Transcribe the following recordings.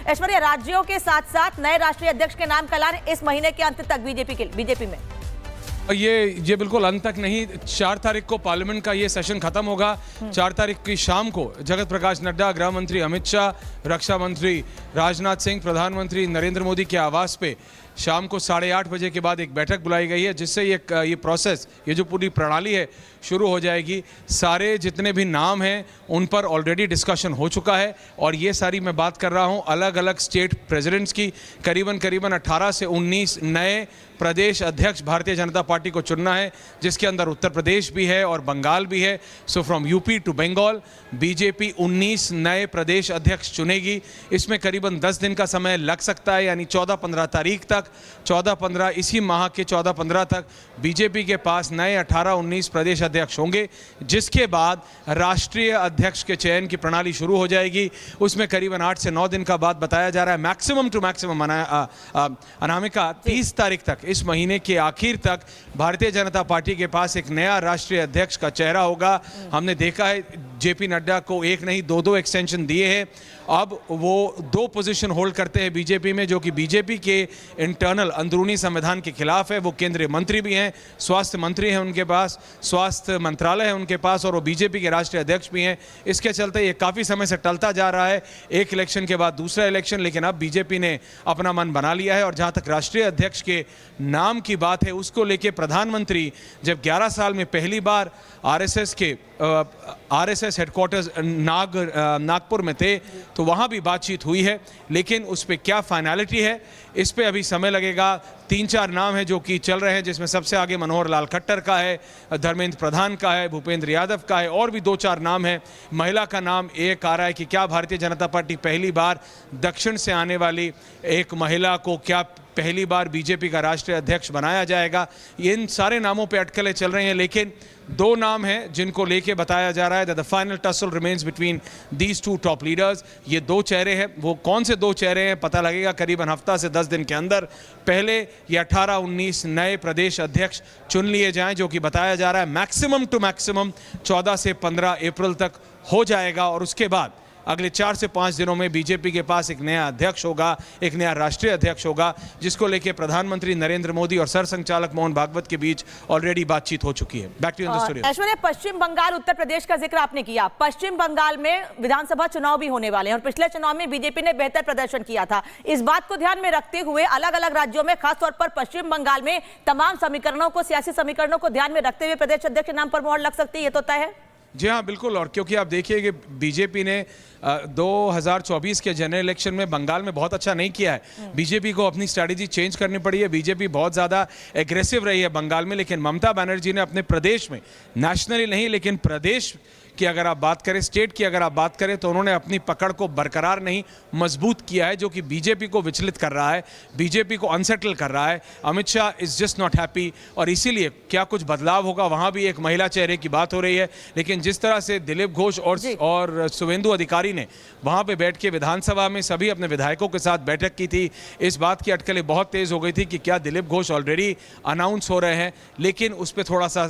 ऐश्वर्या, राज्यों के साथ साथ नए राष्ट्रीय अध्यक्ष के नाम का ऐलान इस महीने के अंत तक बीजेपी में। ये बिल्कुल अंत तक नहीं, 4 तारीख को पार्लियामेंट का ये सेशन खत्म होगा। 4 तारीख की शाम को जगत प्रकाश नड्डा, गृह मंत्री अमित शाह, रक्षा मंत्री राजनाथ सिंह, प्रधानमंत्री नरेंद्र मोदी के आवास पे शाम को 8:30 बजे के बाद एक बैठक बुलाई गई है, जिससे ये प्रोसेस, ये जो पूरी प्रणाली है शुरू हो जाएगी। सारे जितने भी नाम हैं उन पर ऑलरेडी डिस्कशन हो चुका है और ये सारी मैं बात कर रहा हूँ अलग अलग स्टेट प्रेसिडेंट्स की। करीबन 18 से 19 नए प्रदेश अध्यक्ष भारतीय जनता पार्टी को चुनना है, जिसके अंदर उत्तर प्रदेश भी है और बंगाल भी है। So from UP to Bengal BJP 19 नए प्रदेश अध्यक्ष चुनेगी। इसमें करीबन 10 दिन का समय लग सकता है, यानी 14-15 तारीख तक, 14-15 इसी माह के 14-15 तक बीजेपी के पास नए 18-19 प्रदेश अध्यक्ष होंगे, जिसके बाद राष्ट्रीय अध्यक्ष के चयन की प्रणाली शुरू हो जाएगी। उसमें करीबन 8 से 9 दिन का बाद बताया जा रहा है, मैक्सिमम टू मैक्सिमम। अनामिका 30 तारीख तक, इस महीने के आखिर तक भारतीय जनता पार्टी के पास एक नया राष्ट्रीय अध्यक्ष का चेहरा होगा। हमने देखा है जेपी नड्डा को एक नहीं 2 एक्सटेंशन दिए हैं। अब वो 2 पोजीशन होल्ड करते हैं बीजेपी में, जो कि बीजेपी के इंटरनल अंदरूनी संविधान के खिलाफ है। वो केंद्रीय मंत्री भी हैं, स्वास्थ्य मंत्री हैं उनके पास, स्वास्थ्य मंत्रालय है उनके पास, और वो बीजेपी के राष्ट्रीय अध्यक्ष भी हैं। इसके चलते ये काफ़ी समय से टलता जा रहा है, एक इलेक्शन के बाद दूसरा इलेक्शन, लेकिन अब बीजेपी ने अपना मन बना लिया है। और जहाँ तक राष्ट्रीय अध्यक्ष के नाम की बात है, उसको लेके प्रधानमंत्री जब 11 साल में पहली बार आरएसएस हेडक्वार्टर्स नागपुर में थे, तो वहाँ भी बातचीत हुई है, लेकिन उस पर क्या फाइनलिटी है इस पे अभी समय लगेगा। 3-4 नाम हैं जो कि चल रहे हैं, जिसमें सबसे आगे मनोहर लाल खट्टर का है, धर्मेंद्र प्रधान का है, भूपेंद्र यादव का है, और भी 2-4 नाम हैं। महिला का नाम एक आ रहा है कि क्या भारतीय जनता पार्टी पहली बार दक्षिण से आने वाली एक महिला को क्या पहली बार बीजेपी का राष्ट्रीय अध्यक्ष बनाया जाएगा। इन सारे नामों पे अटकलें चल रही हैं, लेकिन 2 नाम हैं जिनको लेके बताया जा रहा है the final tussle remains between these 2 top leaders. ये 2 चेहरे हैं, वो कौन से 2 चेहरे हैं पता लगेगा करीबन हफ्ता से 10 दिन के अंदर। पहले ये 18-19 नए प्रदेश अध्यक्ष चुन लिए जाएं, जो कि बताया जा रहा है मैक्सिमम टू मैक्सिमम 14 से 15 अप्रैल तक हो जाएगा। और उसके बाद अगले 4 से 5 दिनों में बीजेपी के पास एक नया अध्यक्ष होगा, एक नया राष्ट्रीय अध्यक्ष होगा, जिसको लेके प्रधानमंत्री नरेंद्र मोदी और सरसंघचालक मोहन भागवत के बीच ऑलरेडी बातचीत हो चुकी है। Back to you in the studio. Aishwarya, Paschim Bangal Uttar Pradesh का जिक्र आपने किया। पश्चिम बंगाल में विधानसभा चुनाव भी होने वाले हैं और पिछले चुनाव में बीजेपी ने बेहतर प्रदर्शन किया था। इस बात को ध्यान में रखते हुए अलग अलग राज्यों में, खासतौर पर पश्चिम बंगाल में, तमाम समीकरणों को, सियासी समीकरणों को ध्यान में रखते हुए प्रदेश अध्यक्ष के नाम पर मोहर लग सकती है, ये तो तय है? जी हाँ, बिल्कुल। और क्योंकि आप देखिए कि बीजेपी ने 2024 के जनरल इलेक्शन में बंगाल में बहुत अच्छा नहीं किया है, बीजेपी को अपनी स्ट्रैटेजी चेंज करनी पड़ी है। बीजेपी बहुत ज़्यादा एग्रेसिव रही है बंगाल में, लेकिन ममता बनर्जी ने अपने प्रदेश में, नेशनली नहीं लेकिन प्रदेश की अगर आप बात करें, स्टेट की अगर आप बात करें, तो उन्होंने अपनी पकड़ को बरकरार नहीं मजबूत किया है, जो कि बीजेपी को विचलित कर रहा है, बीजेपी को अनसेटल कर रहा है। Amit Shah is just not happy, और इसीलिए क्या कुछ बदलाव होगा, वहाँ भी एक महिला चेहरे की बात हो रही है। लेकिन जिस तरह से दिलीप घोष और शुभेंदु अधिकारी ने वहाँ पे बैठ के विधानसभा में सभी अपने विधायकों के साथ बैठक की थी, इस बात की अटकलें बहुत तेज़ हो गई थी कि क्या दिलीप घोष ऑलरेडी अनाउंस हो रहे हैं, लेकिन उस पर थोड़ा सा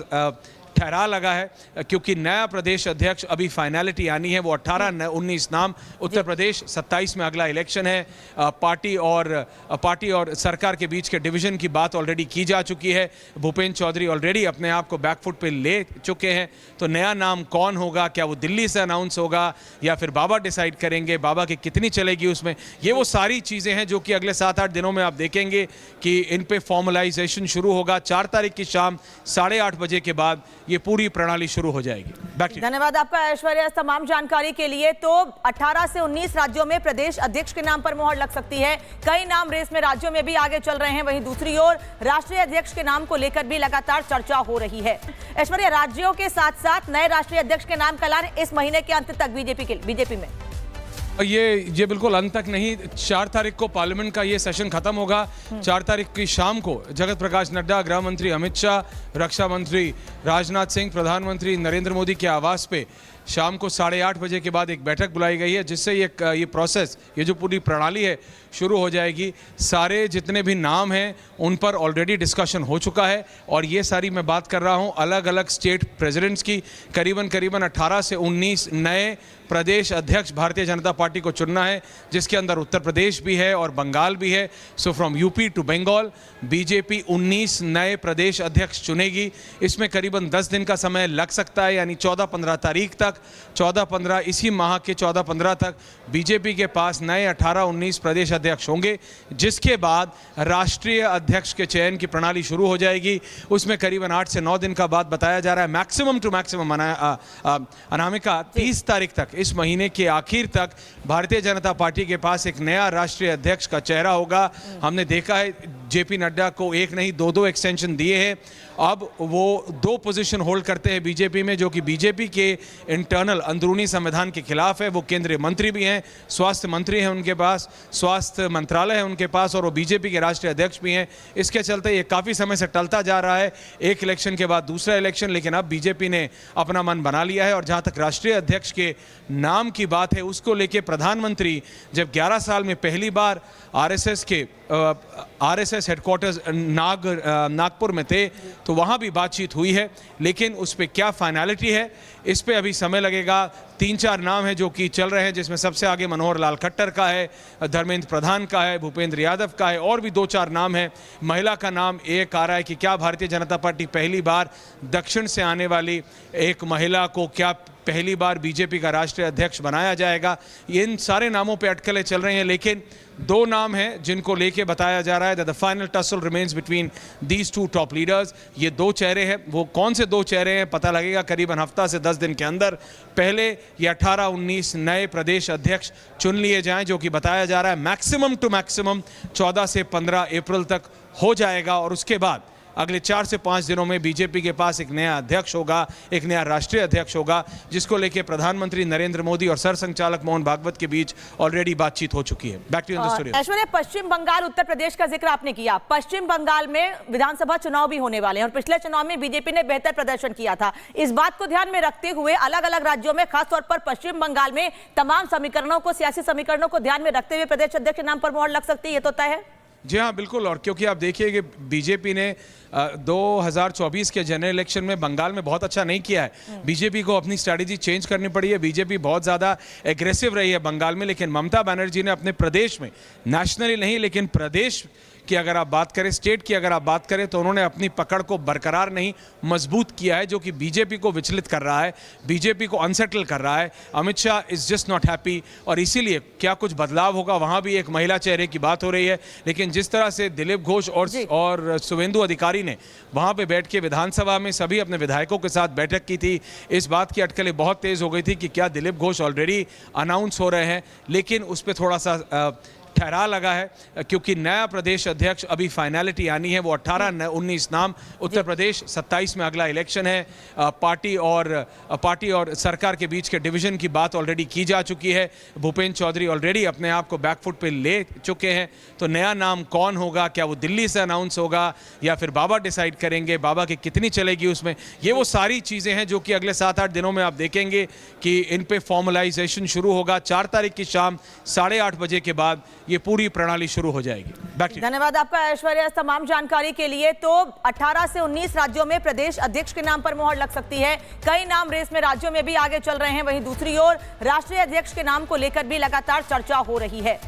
ठहरा लगा है, क्योंकि नया प्रदेश अध्यक्ष अभी फाइनलिटी आनी है। वो 18-19 नाम, उत्तर प्रदेश 27 में अगला इलेक्शन है। पार्टी और सरकार के बीच के डिवीजन की बात ऑलरेडी की जा चुकी है। भूपेंद्र चौधरी ऑलरेडी अपने आप को बैकफुट पे ले चुके हैं। तो नया नाम कौन होगा, क्या वो दिल्ली से अनाउंस होगा या फिर बाबा डिसाइड करेंगे, बाबा की कितनी चलेगी उसमें, ये वो सारी चीज़ें हैं जो कि अगले 7-8 दिनों में आप देखेंगे कि इन पे फॉर्मलाइजेशन शुरू होगा। 4 तारीख की शाम 8:30 बजे के बाद ये पूरी प्रणाली शुरू हो जाएगी। धन्यवाद आपका ऐश्वर्या, तमाम जानकारी के लिए। तो 18 से 19 राज्यों में प्रदेश अध्यक्ष के नाम पर मोहर लग सकती है। कई नाम रेस में राज्यों में भी आगे चल रहे हैं, वहीं दूसरी ओर राष्ट्रीय अध्यक्ष के नाम को लेकर भी लगातार चर्चा हो रही है। ऐश्वर्या, राज्यों के साथ साथ नए राष्ट्रीय अध्यक्ष के नाम का ऐलान इस महीने के अंत तक बीजेपी में। ये बिल्कुल अंत तक नहीं, 4 तारीख को पार्लियामेंट का ये सेशन खत्म होगा। 4 तारीख की शाम को जगत प्रकाश नड्डा, गृह मंत्री अमित शाह, रक्षा मंत्री राजनाथ सिंह, प्रधानमंत्री नरेंद्र मोदी के आवास पे शाम को 8:30 बजे के बाद एक बैठक बुलाई गई है, जिससे ये प्रोसेस, ये जो पूरी प्रणाली है शुरू हो जाएगी। सारे जितने भी नाम हैं उन पर ऑलरेडी डिस्कशन हो चुका है, और ये सारी मैं बात कर रहा हूँ अलग अलग स्टेट प्रेसिडेंट्स की। करीबन 18 से 19 नए प्रदेश अध्यक्ष भारतीय जनता पार्टी को चुनना है, जिसके अंदर उत्तर प्रदेश भी है और बंगाल भी है। So from UP to Bengal BJP 19 नए प्रदेश अध्यक्ष चुनेगी। इसमें करीबन 10 दिन का समय लग सकता है, यानी 14-15 तारीख तक, 14-15 इसी माह के 14-15 तक बीजेपी के पास नए 18-19 प्रदेश अध्यक्ष होंगे, जिसके बाद राष्ट्रीय अध्यक्ष के चयन की प्रणाली शुरू हो जाएगी। उसमें करीबन 8 से 9 दिन का बाद बताया जा रहा है, मैक्सिमम टू मैक्सिमम। अनामिका 30 तारीख तक, इस महीने के आखिर तक भारतीय जनता पार्टी के पास एक नया राष्ट्रीय अध्यक्ष का चेहरा होगा। हमने देखा है जेपी नड्डा को एक नहीं 2 एक्सटेंशन दिए हैं। अब वो 2 पोजीशन होल्ड करते हैं बीजेपी में, जो कि बीजेपी के इंटरनल अंदरूनी संविधान के खिलाफ है। वो केंद्रीय मंत्री भी हैं, स्वास्थ्य मंत्री हैं उनके पास, स्वास्थ्य मंत्रालय है उनके पास, और वो बीजेपी के राष्ट्रीय अध्यक्ष भी हैं। इसके चलते ये काफ़ी समय से टलता जा रहा है, एक इलेक्शन के बाद दूसरा इलेक्शन। लेकिन अब बीजेपी ने अपना मन बना लिया है। और जहाँ तक राष्ट्रीय अध्यक्ष के नाम की बात है, उसको लेके प्रधानमंत्री जब 11 साल में पहली बार आरएसएस हेडक्वार्टर्स नागपुर में थे, तो वहाँ भी बातचीत हुई है। लेकिन उस पर क्या फाइनलिटी है, इस पे अभी समय लगेगा। 3-4 नाम हैं जो कि चल रहे हैं, जिसमें सबसे आगे मनोहर लाल खट्टर का है, धर्मेंद्र प्रधान का है, भूपेंद्र यादव का है, और भी 2-4 नाम हैं। महिला का नाम एक आ रहा है कि क्या भारतीय जनता पार्टी पहली बार दक्षिण से आने वाली एक महिला को क्या पहली बार बीजेपी का राष्ट्रीय अध्यक्ष बनाया जाएगा। इन सारे नामों पे अटकलें चल रही हैं, लेकिन 2 नाम हैं जिनको लेके बताया जा रहा है the final tussle remains between these 2 top leaders. ये 2 चेहरे हैं, वो कौन से 2 चेहरे हैं पता लगेगा करीबन हफ्ता से 10 दिन के अंदर। पहले ये 18-19 नए प्रदेश अध्यक्ष चुन लिए जाएं, जो कि बताया जा रहा है मैक्सिमम टू मैक्सिमम 14 से 15 अप्रैल तक हो जाएगा। और उसके बाद अगले 4 से 5 दिनों में बीजेपी के पास एक नया अध्यक्ष होगा, एक नया राष्ट्रीय अध्यक्ष होगा, जिसको लेके प्रधानमंत्री नरेंद्र मोदी और सरसंघचालक मोहन भागवत के बीच ऑलरेडी बातचीत हो चुकी है। Back to the studio. Aishwarya, Paschim Bangal Uttar Pradesh का जिक्र आपने किया। पश्चिम बंगाल में विधानसभा चुनाव भी होने वाले हैं, और पिछले चुनाव में बीजेपी ने बेहतर प्रदर्शन किया था। इस बात को ध्यान में रखते हुए अलग अलग राज्यों में, खासतौर पर पश्चिम बंगाल में, तमाम समीकरणों को, सियासी समीकरणों को ध्यान में रखते हुए प्रदेश अध्यक्ष के नाम पर मोहर लग सकती है, ये तो तय है? जी हाँ, बिल्कुल। और क्योंकि आप देखिए कि बीजेपी ने 2024 के जनरल इलेक्शन में बंगाल में बहुत अच्छा नहीं किया है। बीजेपी को अपनी स्ट्रैटेजी चेंज करनी पड़ी है। बीजेपी बहुत ज़्यादा एग्रेसिव रही है बंगाल में, लेकिन ममता बनर्जी ने अपने प्रदेश में, नेशनली नहीं लेकिन प्रदेश की अगर आप बात करें, स्टेट की अगर आप बात करें, तो उन्होंने अपनी पकड़ को बरकरार नहीं, मजबूत किया है, जो कि बीजेपी को विचलित कर रहा है, बीजेपी को अनसेटल कर रहा है। Amit Shah is just not happy, और इसीलिए क्या कुछ बदलाव होगा, वहाँ भी एक महिला चेहरे की बात हो रही है। लेकिन जिस तरह से दिलीप घोष और शुभेंदु अधिकारी ने वहाँ पे बैठ के विधानसभा में सभी अपने विधायकों के साथ बैठक की थी, इस बात की अटकलें बहुत तेज़ हो गई थी कि क्या दिलीप घोष ऑलरेडी अनाउंस हो रहे हैं। लेकिन उस पर थोड़ा सा ठहरा लगा है, क्योंकि नया प्रदेश अध्यक्ष अभी फाइनलिटी आनी है। वो 18-19 नाम, उत्तर प्रदेश 27 में अगला इलेक्शन है। पार्टी और सरकार के बीच के डिवीजन की बात ऑलरेडी की जा चुकी है। भूपेंद्र चौधरी ऑलरेडी अपने आप को बैकफुट पे ले चुके हैं। तो नया नाम कौन होगा, क्या वो दिल्ली से अनाउंस होगा या फिर बाबा डिसाइड करेंगे, बाबा की कितनी चलेगी उसमें, ये वो सारी चीज़ें हैं जो कि अगले 7-8 दिनों में आप देखेंगे कि इन पे फॉर्मलाइजेशन शुरू होगा। 4 तारीख की शाम 8:30 बजे के बाद ये पूरी प्रणाली शुरू हो जाएगी। धन्यवाद आपका ऐश्वर्या, तमाम जानकारी के लिए। तो 18 से 19 राज्यों में प्रदेश अध्यक्ष के नाम पर मोहर लग सकती है। कई नाम रेस में राज्यों में भी आगे चल रहे हैं, वहीं दूसरी ओर राष्ट्रीय अध्यक्ष के नाम को लेकर भी लगातार चर्चा हो रही है।